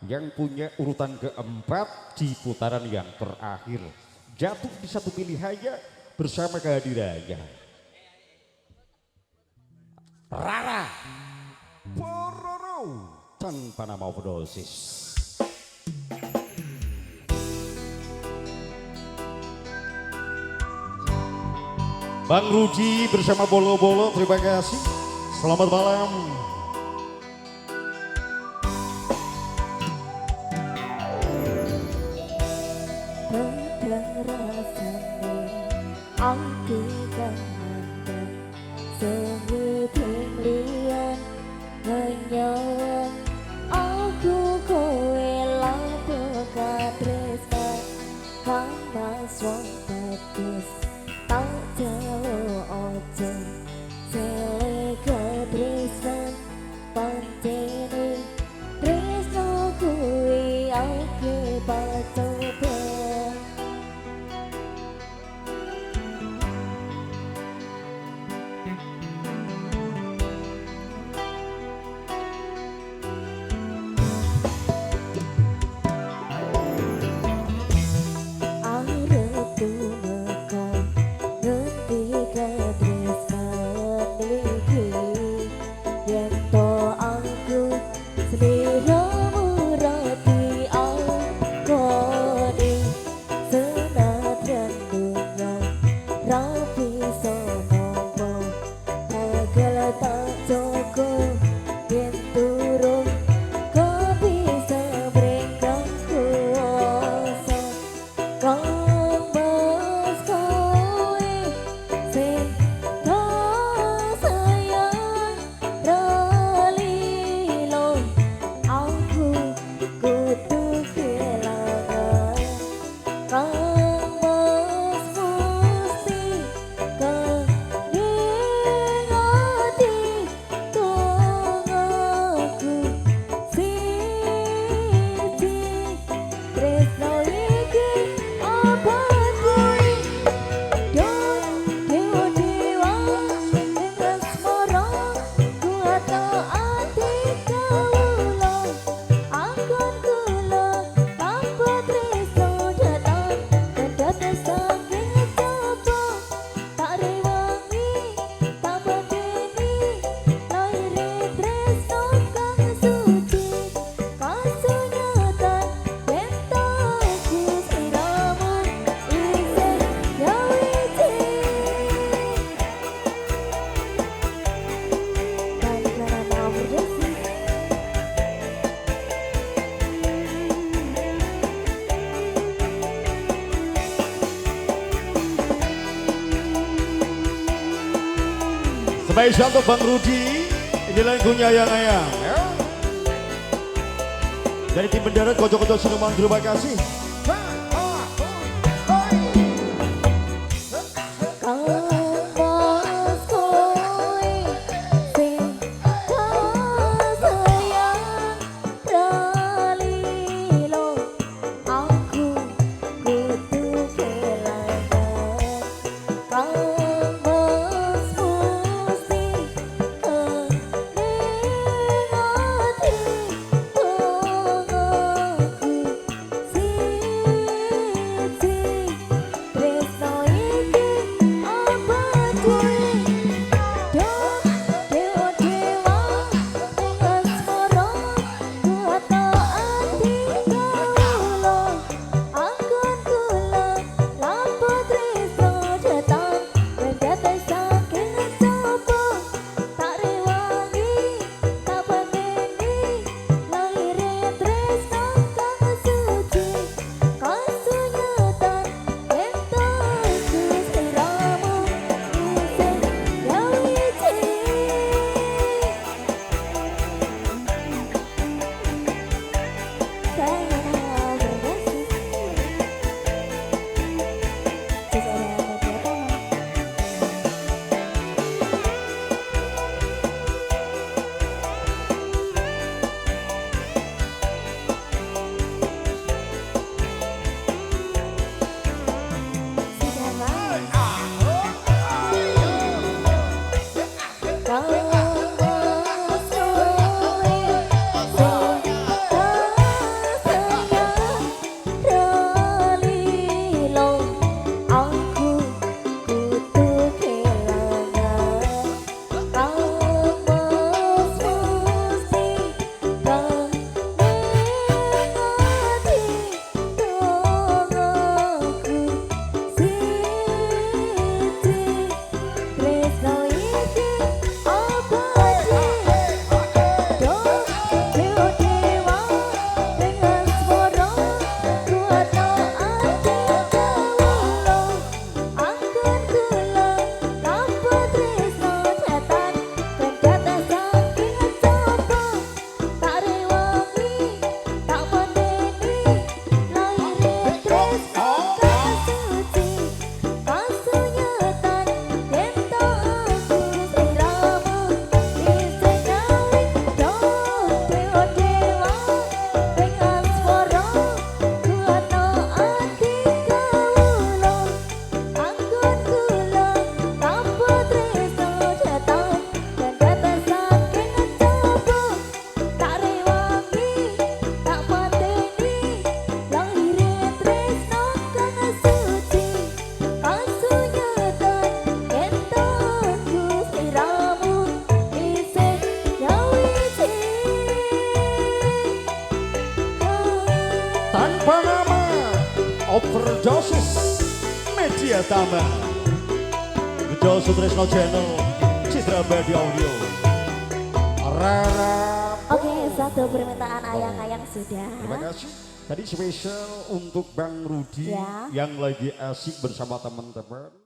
yang punya urutan keempat di putaran yang terakhir. Jatuh di satu pilihannya bersama kehadirannya Rara Pororo tanpa nama overdosis. Bang Rudi bersama Bolo-Bolo, terima kasih. Selamat malam. Aku kangen sebuting lian hanya aku kowe lapo katresna kang mas wong bagus tak jauh ojo sele katresna pantene tresno kuwi aku patoba. Spesial untuk Bang Rudi, ini lagunya yang ayam ya. Dari tim mendarat Kocok-Kocok Sinuman, terima kasih. See Overdosis Media Tama Bejo Sutresno Channel Citra Badi Audio Rara. Oke, satu permintaan ayang-ayang sudah. Terima kasih. Tadi spesial untuk Bang Rudi Ya. yang lagi asik bersama teman-teman.